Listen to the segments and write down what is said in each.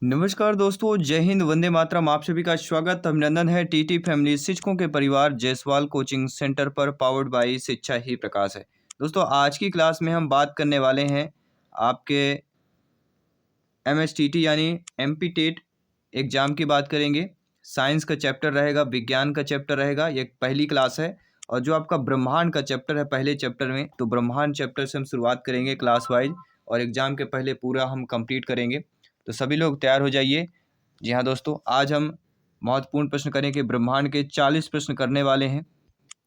नमस्कार दोस्तों, जय हिंद, वंदे मातरम। आप सभी का स्वागत अभिनंदन है टीटी फैमिली शिक्षकों के परिवार जायसवाल कोचिंग सेंटर पर, पावर्ड बाय शिक्षा ही प्रकाश है। दोस्तों, आज की क्लास में हम बात करने वाले हैं आपके एमएसटीटी यानी एमपी टेट एग्जाम की बात करेंगे। साइंस का चैप्टर रहेगा, विज्ञान का चैप्टर रहेगा। ये पहली क्लास है। और जो आपका ब्रह्मांड का चैप्टर है पहले चैप्टर में, तो ब्रह्मांड चैप्टर से हम शुरुआत करेंगे क्लास वाइज, और एग्जाम के पहले पूरा हम कंप्लीट करेंगे। तो सभी लोग तैयार हो जाइए। जी हाँ दोस्तों, आज हम महत्वपूर्ण प्रश्न करेंगे। ब्रह्मांड के 40 प्रश्न करने वाले हैं।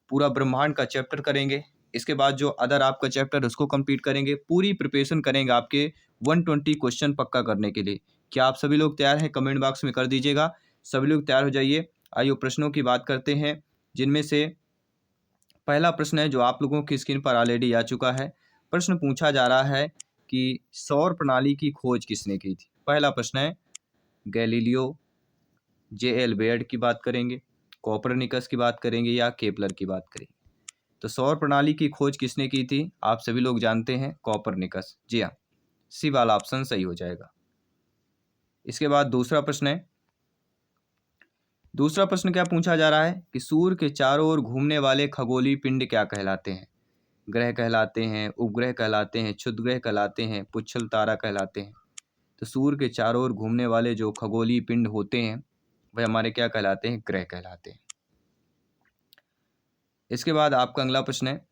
पूरा ब्रह्मांड का चैप्टर करेंगे। इसके बाद जो अदर आपका चैप्टर उसको कंप्लीट करेंगे। पूरी प्रिपरेशन करेंगे आपके 120 क्वेश्चन पक्का करने के लिए। क्या आप सभी लोग तैयार हैं? कमेंट बॉक्स में कर दीजिएगा। सभी लोग तैयार हो जाइए। आइए प्रश्नों की बात करते हैं, जिनमें से पहला प्रश्न है जो आप लोगों की स्क्रीन पर ऑलरेडी आ चुका है। प्रश्न पूछा जा रहा है कि सौर प्रणाली की खोज किसने की थी। पहला प्रश्न है गैलीलियो, जे.एल. बेयर्ड की बात करेंगे, कोपरनिकस की बात करेंगे, या केपलर की बात करेंगे। तो सौर प्रणाली की खोज किसने की थी? आप सभी लोग जानते हैं, कोपरनिकस। जी हाँ, सी वाला ऑप्शन सही हो जाएगा। इसके बाद दूसरा प्रश्न है। दूसरा प्रश्न क्या पूछा जा रहा है कि सूर्य के चारों ओर घूमने वाले खगोलीय पिंड क्या कहलाते हैं? ग्रह कहलाते हैं, उपग्रह कहलाते हैं, क्षुद्रग्रह कहलाते हैं, पुच्छल तारा कहलाते हैं। तो सूर्य के चारों ओर घूमने वाले जो खगोलीय पिंड होते हैं वह हमारे क्या कहलाते हैं? ग्रह कहलाते हैं। इसके बाद आपका अगला प्रश्न है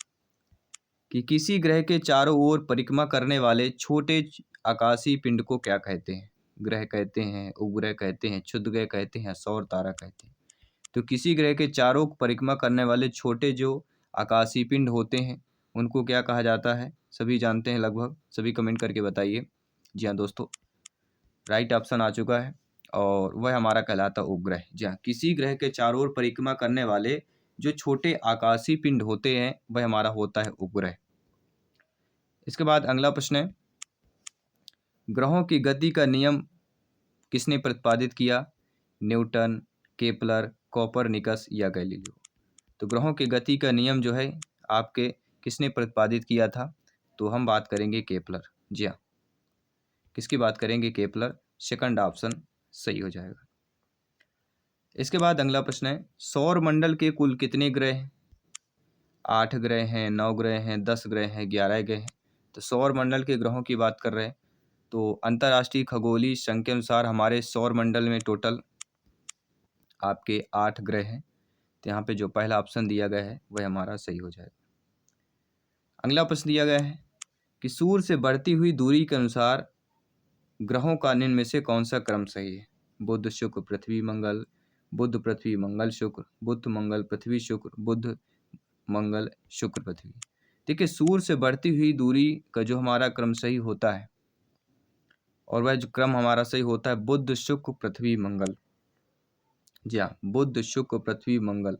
कि किसी ग्रह के चारों ओर परिक्रमा करने वाले छोटे आकाशीय पिंड को क्या कहते हैं? ग्रह कहते हैं, उपग्रह कहते हैं, क्षुद्रग्रह कहते हैं, सौर तारा कहते हैं। तो किसी ग्रह के चारों परिक्रमा करने वाले छोटे जो आकाशीय पिंड होते हैं उनको क्या कहा जाता है? सभी जानते हैं लगभग। सभी कमेंट करके बताइए। जी हाँ दोस्तों, राइट ऑप्शन आ चुका है, और वह हमारा कहलाता उपग्रह। जी हाँ, किसी ग्रह के चारों ओर परिक्रमा करने वाले जो छोटे आकाशीय पिंड होते हैं वह हमारा होता है उपग्रह। इसके बाद अगला प्रश्न है, ग्रहों की गति का नियम किसने प्रतिपादित किया? न्यूटन, केपलर, कोपरनिकस या गैलीलियो। तो ग्रहों की गति का नियम जो है आपके किसने प्रतिपादित किया था? तो हम बात करेंगे केपलर। जी हाँ, किसकी बात करेंगे? केपलर। सेकंड ऑप्शन सही हो जाएगा। इसके बाद अगला प्रश्न है, सौर मंडल के कुल कितने ग्रह हैं? 8 ग्रह हैं, 9 ग्रह हैं, 10 ग्रह हैं, 11 ग्रह हैं। तो सौर मंडल के ग्रहों की बात कर रहे हैं। तो अंतर्राष्ट्रीय खगोलीय संघ के अनुसार हमारे सौर मंडल में टोटल आपके 8 ग्रह हैं। तो यहाँ पे जो पहला ऑप्शन दिया गया है वह हमारा सही हो जाएगा। अगला प्रश्न दिया गया है कि सूर्य से बढ़ती हुई दूरी के अनुसार ग्रहों का निम्न में से कौन सा क्रम सही है? बुध, शुक्र, पृथ्वी, मंगल, बुध, पृथ्वी, मंगल, शुक्र, बुध, मंगल, पृथ्वी, शुक्र, बुध, मंगल, शुक्र, पृथ्वी। देखिए, सूर्य से बढ़ती हुई दूरी का जो हमारा क्रम सही होता है, और वह जो क्रम हमारा सही होता है बुध, शुक्र, पृथ्वी, मंगल। जी हाँ, बुध, शुक्र, पृथ्वी, मंगल।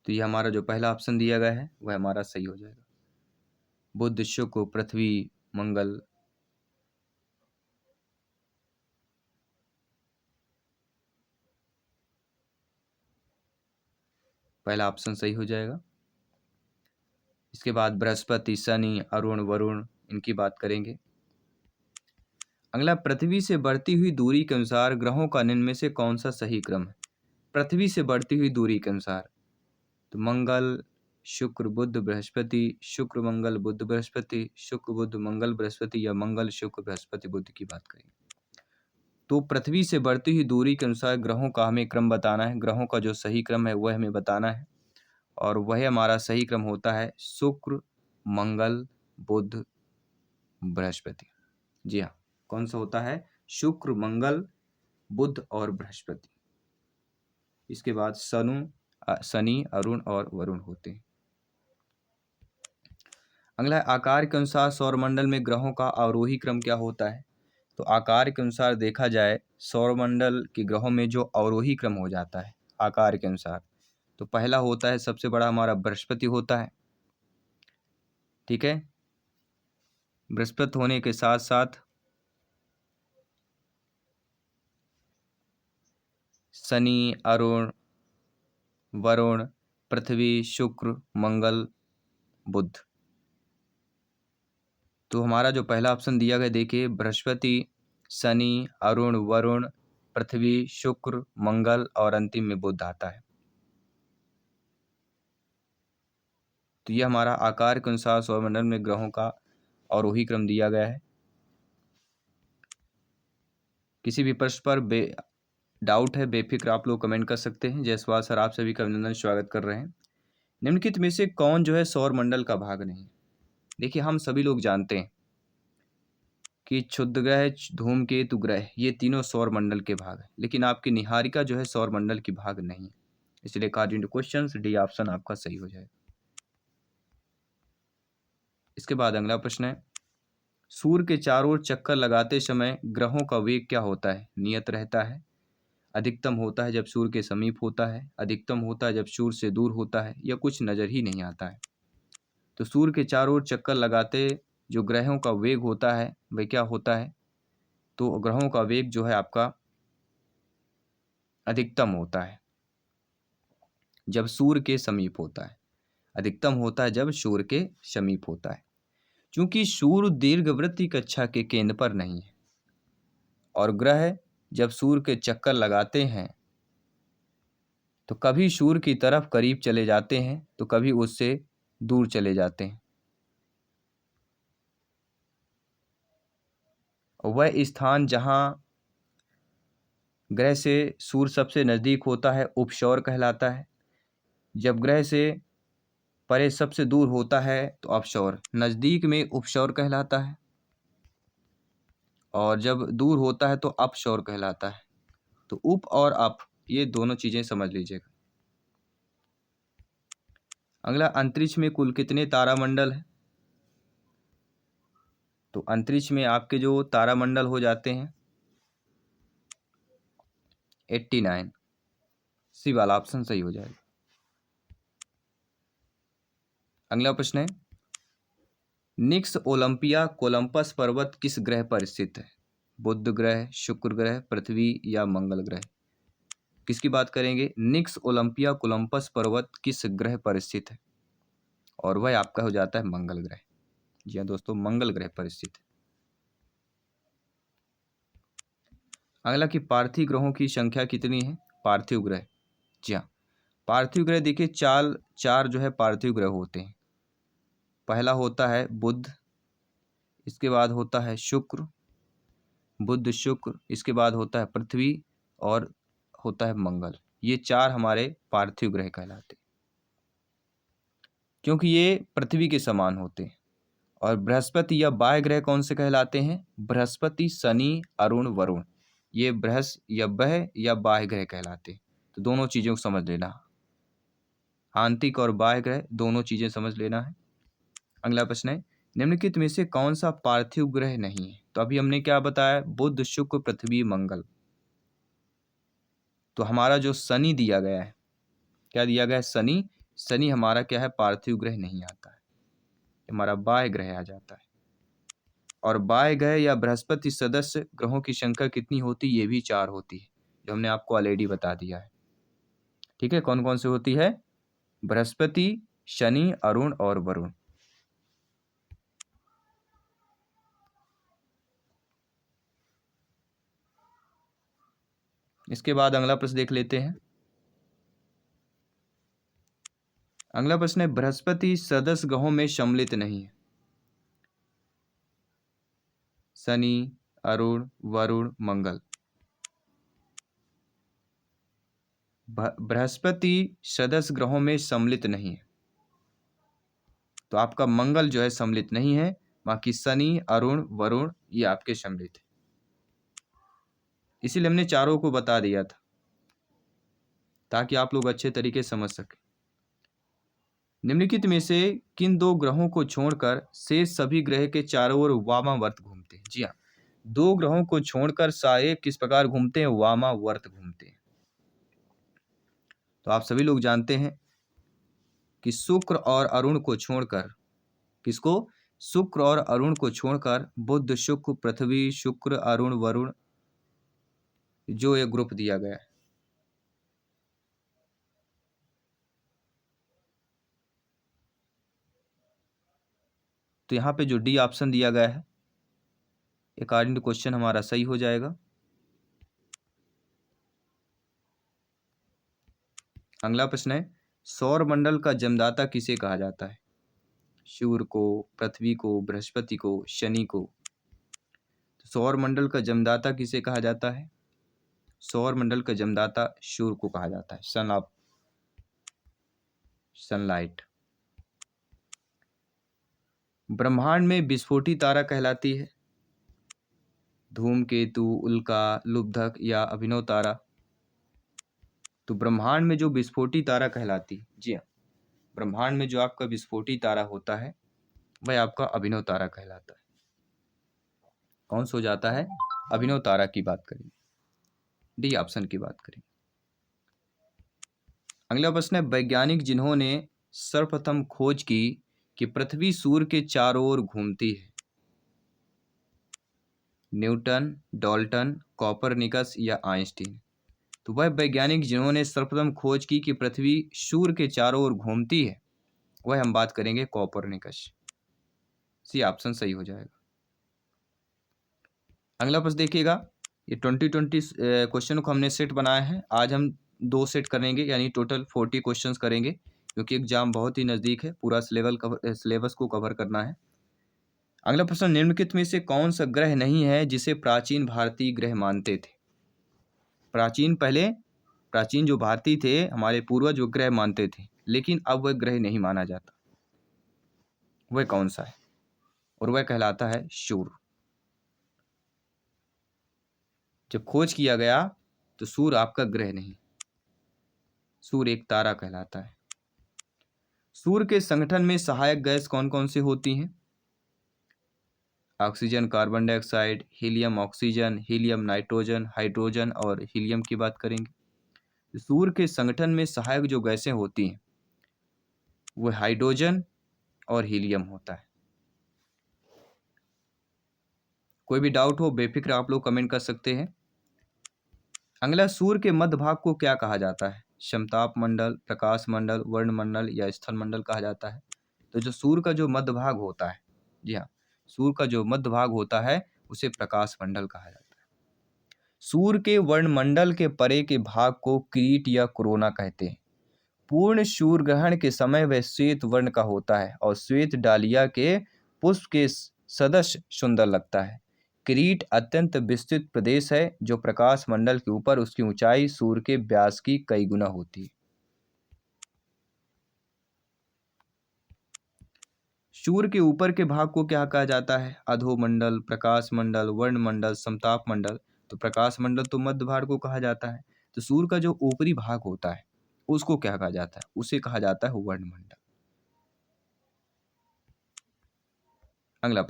तो ये हमारा जो पहला ऑप्शन दिया गया है वह हमारा सही हो जाएगा। बुध, शुक्र, पृथ्वी, मंगल। पहला ऑप्शन सही हो जाएगा। इसके बाद बृहस्पति, शनि, अरुण, वरुण, इनकी बात करेंगे। अगला, पृथ्वी से बढ़ती हुई दूरी के अनुसार ग्रहों का निम्न में से कौन सा सही क्रम है? पृथ्वी से बढ़ती हुई दूरी के अनुसार तो मंगल, शुक्र, बुध, बृहस्पति, शुक्र, मंगल, बुध, बृहस्पति, शुक्र, बुध, मंगल, बृहस्पति, या मंगल, शुक्र, बृहस्पति, बुध की बात करेंगे। तो पृथ्वी से बढ़ती हुई दूरी के अनुसार ग्रहों का हमें क्रम बताना है। ग्रहों का जो सही क्रम है वह हमें बताना है, और वह हमारा सही क्रम होता है शुक्र, मंगल, बुध, बृहस्पति। जी हाँ, कौन सा होता है? शुक्र, मंगल, बुध और बृहस्पति। इसके बाद शनि, अरुण और वरुण होते हैं। अगला है, आकार के अनुसार सौरमंडल में ग्रहों का अवरोही क्रम क्या होता है? तो आकार के अनुसार देखा जाए सौरमंडल के ग्रहों में जो अवरोही क्रम हो जाता है आकार के अनुसार, तो पहला होता है, सबसे बड़ा हमारा बृहस्पति होता है। ठीक है, बृहस्पति होने के साथ साथ शनि, अरुण, वरुण, पृथ्वी, शुक्र, मंगल, बुध। तो हमारा जो पहला ऑप्शन दिया गया देखिए, बृहस्पति, शनि, अरुण, वरुण, पृथ्वी, शुक्र, मंगल और अंतिम में बुध आता है। तो ये हमारा आकार के अनुसार सौरमंडल में ग्रहों का आरोही क्रम दिया गया है। किसी भी प्रश्न पर डाउट है बेफिक्र आप लोग कमेंट कर सकते हैं। जयसवाल सर आप सभी का अभिनंदन स्वागत कर रहे हैं। निम्नलिखित में से कौन जो है सौरमंडल का भाग नहीं? देखिए हम सभी लोग जानते हैं कि क्षुद्र ग्रह, धूमकेतु ग्रह ये तीनों सौरमंडल के भाग है, लेकिन आपकी निहारिका जो है सौरमंडल की भाग नहीं है। इसलिए according to question D option आपका सही हो जाएगा। इसके बाद अगला प्रश्न है, सूर्य के चारों ओर चक्कर लगाते समय ग्रहों का वेग क्या होता है? नियत रहता है, अधिकतम होता है जब सूर्य के समीप होता है, अधिकतम होता है जब सूर्य से दूर होता है, या कुछ नजर ही नहीं आता है। तो सूर्य के चारों ओर चक्कर लगाते जो ग्रहों का वेग होता है वह क्या होता है? तो ग्रहों का वेग जो है आपका अधिकतम होता है जब सूर्य के समीप होता है। अधिकतम होता है जब सूर्य के समीप होता है, क्योंकि सूर्य दीर्घवृत्तीय कक्षा के केंद्र पर नहीं है और ग्रह जब सूर्य के चक्कर लगाते हैं तो कभी सूर्य की तरफ करीब चले जाते हैं तो कभी उससे दूर चले जाते हैं। वह स्थान जहां ग्रह से सूर्य सबसे नजदीक होता है उपसौर कहलाता है। जब ग्रह से परे सबसे दूर होता है तो अपसौर, नजदीक में उपसौर कहलाता है और जब दूर होता है तो अपसौर कहलाता है। तो उप और अप ये दोनों चीजें समझ लीजिएगा। अगला, अंतरिक्ष में कुल कितने तारामंडल हैं? तो अंतरिक्ष में आपके जो तारामंडल हो जाते हैं 89, सी वाला ऑप्शन सही हो जाएगा। अगला प्रश्न है, निक्स ओलंपिया कोलंपस पर्वत किस ग्रह पर स्थित है? बुध ग्रह, शुक्र ग्रह, पृथ्वी या मंगल ग्रह? किसकी बात करेंगे? निक्स ओलंपिया कोलंपस पर्वत किस ग्रह पर स्थित है? और वह आपका हो जाता है मंगल ग्रह। जी हाँ दोस्तों, मंगल ग्रह पर स्थित है। अगला कि पार्थिव ग्रहों की संख्या कितनी है? पार्थिव ग्रह, जी हाँ, पार्थिव ग्रह देखिए चार जो है पार्थिव ग्रह होते हैं। पहला होता है बुध, इसके बाद होता है शुक्र, बुध शुक्र, इसके बाद होता है पृथ्वी और होता है मंगल। ये चार हमारे पार्थिव ग्रह कहलाते हैं क्योंकि ये पृथ्वी के समान होते हैं। और बृहस्पति या बाह्य ग्रह कौन से कहलाते हैं? बृहस्पति, शनि, अरुण, वरुण, ये या बह या बाह्य ग्रह कहलाते हैं। तो दोनों चीजों को समझ लेना, आंतरिक और बाह्य ग्रह दोनों चीजें समझ लेना है। अगला प्रश्न है, निम्नलिखित में से कौन सा पार्थिव ग्रह नहीं है? तो अभी हमने क्या बताया? बुध, शुक्र, पृथ्वी, मंगल। तो हमारा जो शनि दिया गया है, क्या दिया गया है? शनि। शनि हमारा क्या है? पार्थिव ग्रह नहीं आता है, हमारा बाह्य ग्रह आ जाता है। और बाह्य ग्रह या बृहस्पति सदस्य ग्रहों की संख्या कितनी होती है? ये भी 4 होती है, जो हमने आपको ऑलरेडी बता दिया है। ठीक है, कौन कौन से होती है? बृहस्पति, शनि, अरुण और वरुण। इसके बाद अगला प्रश्न देख लेते हैं। अगला प्रश्न है, बृहस्पति सदस्य ग्रहों में सम्मिलित नहीं है। शनि, अरुण, वरुण, मंगल। बृहस्पति सदस्य ग्रहों में सम्मिलित नहीं है, तो आपका मंगल जो है सम्मिलित नहीं है। बाकी शनि, अरुण, वरुण ये आपके सम्मिलित है। इसीलिए हमने चारों को बता दिया था ताकि आप लोग अच्छे तरीके से समझ सकें। निम्नलिखित में से किन दो ग्रहों को छोड़कर शेष सभी ग्रह के चारों ओर वामावर्त घूमते हैं? जी हाँ, दो ग्रहों को छोड़कर सारे किस प्रकार घूमते हैं? वामावर्त घूमते हैं। तो आप सभी लोग जानते हैं कि शुक्र और अरुण को छोड़कर, किसको? शुक्र और अरुण को छोड़कर बुध, शुक्र, पृथ्वी, शुक्र, अरुण, वरुण, जो ये ग्रुप दिया गया है, तो यहाँ पे जो डी ऑप्शन दिया गया है अकॉर्डिंग टू क्वेश्चन हमारा सही हो जाएगा। अगला प्रश्न है, सौर मंडल का जन्मदाता किसे कहा जाता है? सूर्य को, पृथ्वी को, बृहस्पति को, शनि को। तो सौर मंडल का जन्मदाता किसे कहा जाता है? सौर मंडल का जन्मदाता सूर्य को कहा जाता है, सन ऑफ सनलाइट। ब्रह्मांड में विस्फोटी तारा कहलाती है धूमकेतु, उल्का, लुब्धक या अभिनव तारा। तो ब्रह्मांड में जो विस्फोटी तारा कहलाती है, जी हाँ, ब्रह्मांड में जो आपका विस्फोटी तारा होता है वह आपका अभिनव तारा कहलाता है। कौन सा हो जाता है? अभिनव तारा की बात करें, डी ऑप्शन की बात करें। अगला प्रश्न है, वैज्ञानिक जिन्होंने सर्वप्रथम खोज की कि पृथ्वी सूर्य के चारों ओर घूमती है, न्यूटन, डाल्टन, कॉपरनिकस या आइंस्टीन। तो वह वैज्ञानिक जिन्होंने सर्वप्रथम खोज की कि पृथ्वी सूर्य के चारों ओर घूमती है, वह हम बात करेंगे कॉपरनिकस। सी ऑप्शन सही हो जाएगा। अगला प्रश्न देखिएगा, ये 2020 क्वेश्चन को हमने सेट बनाया है। आज हम 2 सेट करेंगे, यानी टोटल 40 क्वेश्चंस करेंगे, क्योंकि एग्जाम बहुत ही नज़दीक है, पूरा सिलेबस को कवर करना है। अगला प्रश्न, निम्नलिखित में से कौन सा ग्रह नहीं है जिसे प्राचीन भारतीय ग्रह मानते थे? प्राचीन जो भारतीय थे, हमारे पूर्वज, जो ग्रह मानते थे, लेकिन अब वह ग्रह नहीं माना जाता, वह कौन सा है? और वह कहलाता है सूर्य। जब खोज किया गया तो सूर्य आपका ग्रह नहीं, सूर्य एक तारा कहलाता है। सूर्य के संगठन में सहायक गैस कौन कौन सी होती हैं? Oxygen, carbon dioxide, helium oxygen, helium nitrogen, hydrogen और हीलियम की बात करेंगे। सूर्य के संगठन में सहायक जो गैसें होती हैं वह हाइड्रोजन और हीलियम होता है। कोई भी डाउट हो बेफिक्र आप लोग कमेंट कर सकते हैं। अगला, सूर्य के मध्य भाग को क्या कहा जाता है? समताप मंडल, प्रकाश मंडल, वर्ण मंडल या स्थल मंडल कहा जाता है। तो जो सूर्य का जो मध्य भाग होता है, जी हाँ, सूर्य का जो मध्य भाग होता है उसे प्रकाश मंडल कहा जाता है। सूर्य के वर्णमंडल के परे के भाग को किरीट या कोरोना कहते हैं। पूर्ण सूर्य ग्रहण के समय वह श्वेत वर्ण का होता है और श्वेत डालिया के पुष्प के सदृश सुंदर लगता है। किरीट अत्यंत विस्तृत प्रदेश है जो प्रकाश मंडल के ऊपर उसकी ऊंचाई सूर्य के व्यास की कई गुना होती है। सूर्य के ऊपर के भाग को क्या कहा जाता है? अधोमंडल, प्रकाश मंडल, वर्ण मंडल, समताप मंडल। तो प्रकाश मंडल तो मध्य भाग को कहा जाता है। तो सूर्य का जो ऊपरी भाग होता है उसको क्या कहा जाता है? उसे कहा जाता है वर्ण मंडल। अगला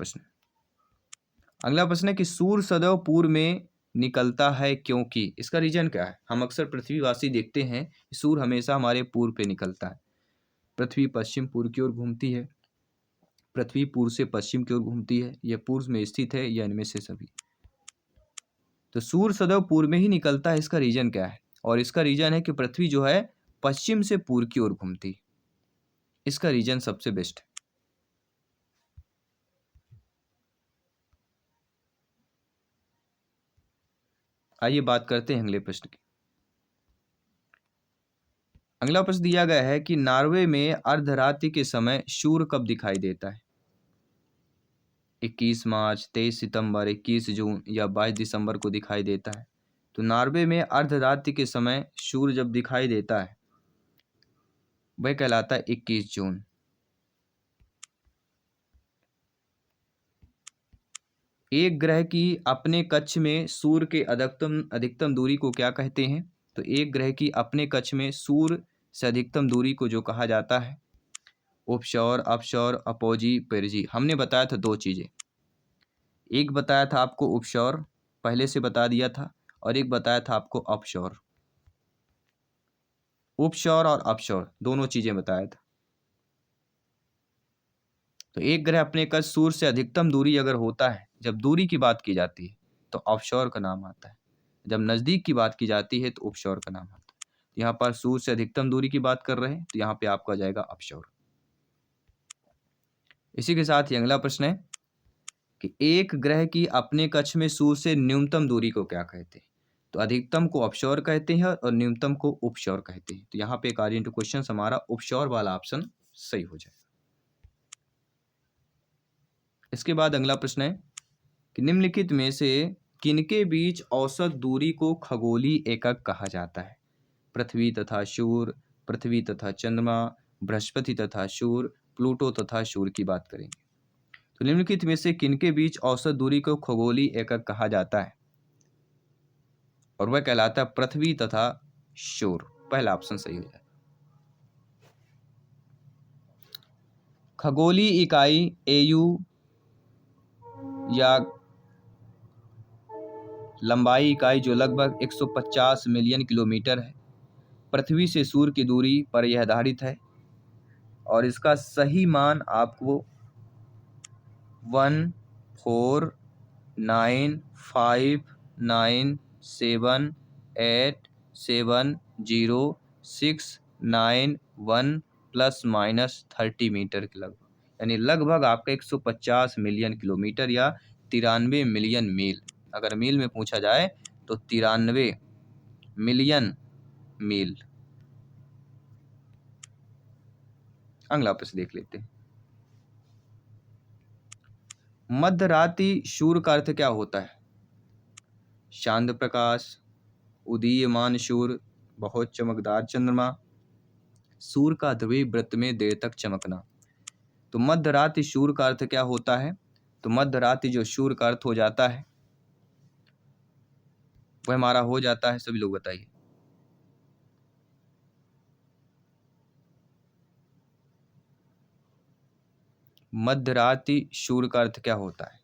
प्रश्न है कि सूर्य सदैव पूर्व में निकलता है क्योंकि? इसका रीजन क्या है? हम अक्सर पृथ्वीवासी देखते हैं सूर्य हमेशा हमारे पूर्व पे निकलता है। पृथ्वी पश्चिम पूर्व की ओर घूमती है, पृथ्वी पूर्व से पश्चिम की ओर घूमती है, यह पूर्व में स्थित है, या इनमें से सभी। तो सूर्य सदैव पूर्व में ही निकलता है, इसका रीजन क्या है? और इसका रीजन है कि पृथ्वी जो है पश्चिम से पूर्व की ओर घूमती है। इसका रीजन सबसे बेस्ट है। आइए बात करते हैं अगले प्रश्न की। अगला प्रश्न दिया गया है कि नॉर्वे में अर्धरात्रि के समय सूर्य कब दिखाई देता है? 21 मार्च, 23 सितंबर, 21 जून या 22 दिसंबर को दिखाई देता है। तो नॉर्वे में अर्धरात्रि के समय सूर्य जब दिखाई देता है वह कहलाता है 21 जून। एक ग्रह की अपने कक्ष में सूर्य के अधिकतम दूरी को क्या कहते हैं? तो एक ग्रह की अपने कक्ष में सूर्य से अधिकतम दूरी को जो कहा जाता है, उपसौर, अपसौर, अपोजी, पेरजी। हमने बताया था 2 चीजें, एक बताया था आपको उपसौर, पहले से बता दिया था, और एक बताया था आपको अपसौर। उपसौर और अपसौर दोनों चीजें बताया था। तो एक ग्रह अपने कक्ष सूर्य से अधिकतम दूरी अगर होता है, जब दूरी की बात की जाती है तो अपसौर का नाम आता है, जब नजदीक की बात की जाती है तो उपसौर का नाम आता है। यहाँ पर सूर्य से अधिकतम दूरी की बात कर रहे हैं तो यहाँ पे आपका जाएगा अपसौर। इसी के साथ ही अगला प्रश्न है कि एक ग्रह की अपने कक्ष में सूर्य से न्यूनतम दूरी को क्या कहते हैं? तो अधिकतम को अपसौर कहते हैं और न्यूनतम को उपसौर कहते हैं। तो यहाँ पे अकॉर्डिंग टू क्वेश्चन हमारा उपसौर वाला ऑप्शन सही हो जाएगा। इसके बाद अगला प्रश्न है कि निम्नलिखित में से किनके बीच औसत दूरी को खगोलीय एकक कहा जाता है? पृथ्वी तथा सूर्य, पृथ्वी तथा चंद्रमा, बृहस्पति तथा सूर्य, प्लूटो तथा सूर्य की बात करेंगे। तो निम्नलिखित में से किनके बीच औसत दूरी को खगोलीय एकक कहा जाता है? और वह कहलाता है पृथ्वी तथा सूर्य। पहला ऑप्शन सही हो जाए। खगोलीय इकाई एयू या लंबाई इकाई जो लगभग 150 मिलियन किलोमीटर है, पृथ्वी से सूर्य की दूरी पर यह आधारित है और इसका सही मान आपको 1495978706991 प्लस माइनस 30 मीटर के लगभग, यानी लगभग आपका 150 मिलियन किलोमीटर या 93 मिलियन मील। अगर मील में पूछा जाए तो 93 मिलियन मील। अगला प्रश्न देख लेते हैं। मध्यरात्रि सूर्य का अर्थ क्या होता है? शांत प्रकाश, उदीयमान सूर्य, बहुत चमकदार चंद्रमा, सूर्य का ध्रुवीय वृत्त में देर तक चमकना। तो मध्यरात्रि सूर्य का अर्थ क्या होता है? तो मध्यरात्रि जो सूर्य का अर्थ हो जाता है वह हमारा हो जाता है, सभी लोग बताइए। मध्यरात्रि सूर्य का अर्थ क्या होता है?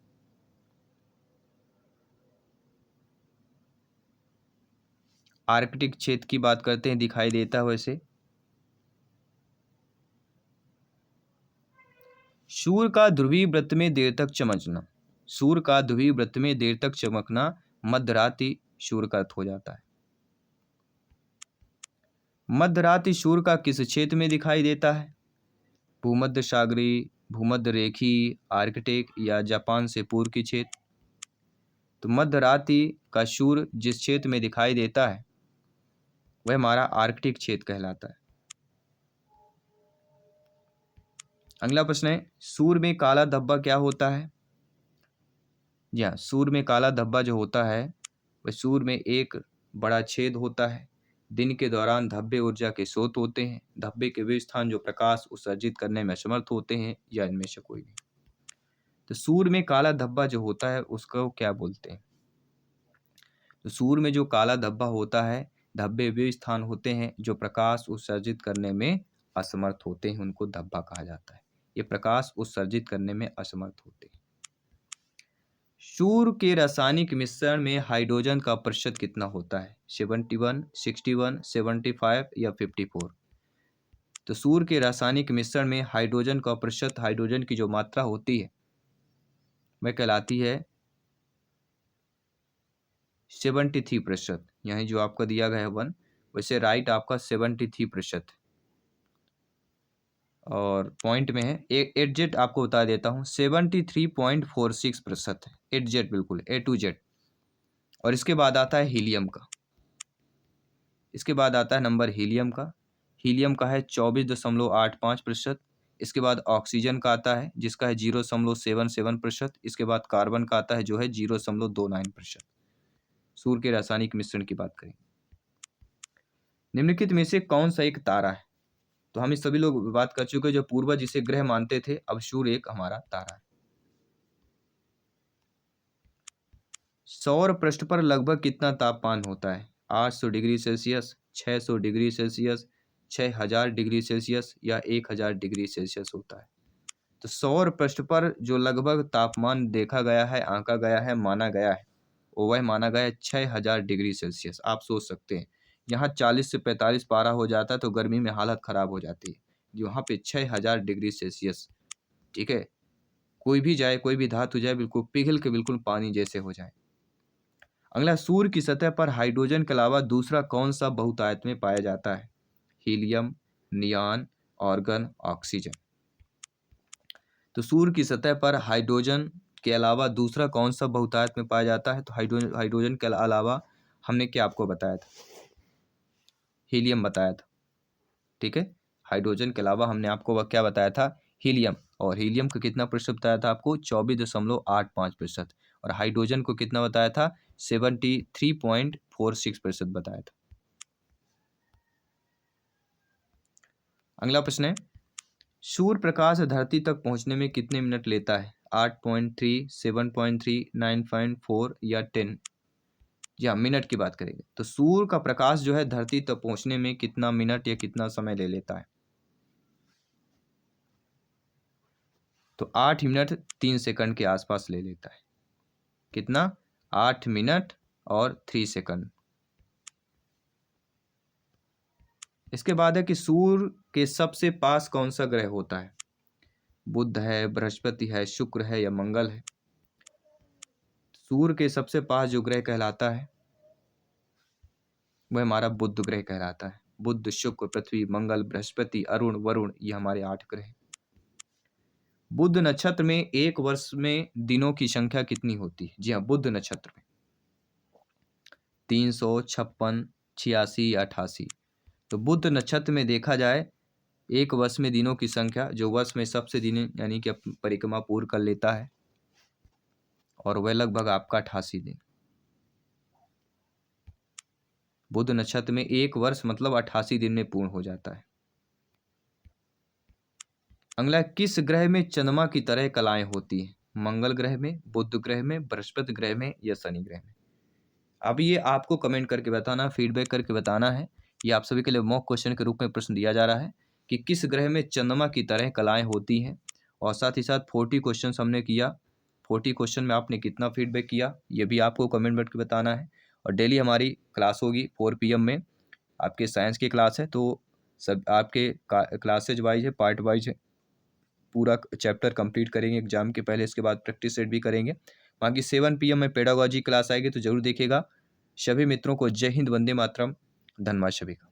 आर्कटिक क्षेत्र की बात करते हैं, दिखाई देता है वैसे। सूर्य का ध्रुवीय वृत्त में देर तक चमकना, सूर्य का ध्रुवीय वृत्त में देर तक चमकना मध्यरात्रि सूर्य का अर्थ हो जाता है। मध्यरात्रि सूर्य का किस क्षेत्र में दिखाई देता है? भूमध्य सागरीय, भूमध्य रेखीय, आर्कटिक या जापान से पूर्व की क्षेत्र। तो मध्यरात्रि का सूर्य जिस क्षेत्र में दिखाई देता है वह हमारा आर्कटिक क्षेत्र कहलाता है। अगला प्रश्न है, सूर्य में काला धब्बा क्या होता है? जी हाँ, सूर्य में काला धब्बा जो होता है वह सूर्य में एक बड़ा छेद होता है। दिन के दौरान धब्बे ऊर्जा के स्रोत होते हैं। धब्बे के वे स्थान जो प्रकाश उत्सर्जित करने में असमर्थ होते हैं या इनमें से कोई नहीं। तो सूर्य में काला धब्बा जो होता है उसको क्या बोलते हैं? तो सूर्य में जो काला धब्बा होता है, धब्बे वे स्थान होते हैं जो प्रकाश उत्सर्जित करने में असमर्थ होते हैं, उनको धब्बा कहा जाता है। ये प्रकाश उत्सर्जित करने में असमर्थ होते हैं। सूर्य के रासायनिक मिश्रण में हाइड्रोजन का प्रतिशत कितना होता है? 71, 61, 75 या 54? तो सूर्य के रासायनिक मिश्रण में हाइड्रोजन का प्रतिशत, हाइड्रोजन की जो मात्रा होती है वह कहलाती है 73%। यहाँ जो आपका दिया गया है 1, वैसे राइट आपका 73%। और पॉइंट में है एट आपको बता देता हूँ 73.46% है। एट बिल्कुल A to Z। और इसके बाद आता है हीलियम का। इसके बाद आता है नंबर हीलियम का। हीलियम का है 24.85%। इसके बाद ऑक्सीजन का आता है जिसका है 0.77%। इसके बाद कार्बन का आता है जो है 0.29%। सूर्य के रासायनिक मिश्रण की बात करें, निम्नलिखित में से कौन सा एक तारा है? तो हम इस सभी लोग बात कर चुके हैं जो पूर्वज इसे ग्रह मानते थे। अब सूर्य एक हमारा तारा है। सौर पृष्ठ पर लगभग कितना तापमान होता है? 800 degree Celsius, 600 degree Celsius, 6000 degree Celsius या 1000 डिग्री सेल्सियस होता है। तो सौर पृष्ठ पर जो लगभग तापमान देखा गया है, आंका गया है, माना गया है, वो वह माना गया है 6000 डिग्री सेल्सियस। आप सोच सकते हैं यहाँ 40 से 45 पारा हो जाता है तो गर्मी में हालत खराब हो जाती है। यहाँ पे 6000 डिग्री सेल्सियस, ठीक है, कोई भी जाए, कोई भी धातु जाए, बिल्कुल पिघल के बिल्कुल पानी जैसे हो जाए। अगला, सूर्य की सतह पर हाइड्रोजन के अलावा दूसरा कौन सा बहुतायत में पाया जाता है? Helium, neon, argon, oxygen. तो सूर्य की सतह पर हाइड्रोजन के अलावा दूसरा कौन सा बहुतायत में पाया जाता है? तो हाइड्रोजन के अलावा हमने क्या आपको बताया था? हीलियम बताया था। ठीक है, हाइड्रोजन के अलावा हमने आपको वह क्या बताया था? हीलियम। और हीलियम का कितना प्रतिशत बताया था आपको? 24.85%। और हाइड्रोजन को कितना बताया था? 73.46% बताया था। अगला प्रश्न है, सूर्य प्रकाश धरती तक पहुंचने में कितने मिनट लेता है? 8.3, 7.3, 9.4 या 10? जी हाँ, मिनट की बात करेंगे तो सूर्य का प्रकाश जो है धरती तक पहुंचने में कितना मिनट या कितना समय ले लेता है? तो 8 मिनट 3 सेकंड के आसपास ले लेता है। कितना? 8 मिनट और 3 सेकंड। इसके बाद है कि सूर्य के सबसे पास कौन सा ग्रह होता है? बुध है, बृहस्पति है, शुक्र है या मंगल है? सूर्य के सबसे पास जो ग्रह कहलाता है वह हमारा बुध ग्रह कहलाता है। बुध, शुक्र, पृथ्वी, मंगल, बृहस्पति, अरुण, वरुण, ये हमारे 8 ग्रह हैं। बुध नक्षत्र में एक वर्ष में दिनों की संख्या कितनी होती है? जी हाँ, बुध नक्षत्र में 356, 86 या 88। तो बुध नक्षत्र में देखा जाए एक वर्ष में दिनों की संख्या, जो वर्ष में सबसे दिन यानी कि परिक्रमा पूर्ण कर लेता है, और वह लगभग आपका 88 दिन। बुध नक्षत्र में एक वर्ष मतलब 88 दिन में पूर्ण हो जाता है। अगला, किस ग्रह में चंद्रमा की तरह कलाएं होती हैं? मंगल ग्रह में, बुध ग्रह में, बृहस्पति ग्रह में या शनि ग्रह में? अब ये आपको कमेंट करके बताना, फीडबैक करके बताना है। ये आप सभी के लिए मॉक क्वेश्चन के रूप में प्रश्न दिया जा रहा है कि किस ग्रह में चंद्रमा की तरह कलाएं होती हैं। और साथ ही साथ 40 क्वेश्चन हमने किया। 40 क्वेश्चन में आपने कितना फीडबैक किया ये भी आपको कमेंट करके बताना है। और डेली हमारी क्लास होगी 4 PM में। आपके साइंस की क्लास है, तो सब आपके क्लासेज वाइज है, पार्ट वाइज है। पूरा चैप्टर कंप्लीट करेंगे एग्जाम के पहले, इसके बाद प्रैक्टिस सेट भी करेंगे। बाकी 7 PM में पेडागोजी क्लास आएगी, तो जरूर देखिएगा। सभी मित्रों को जय हिंद, वंदे मातरम, धन्यवाद सभी का।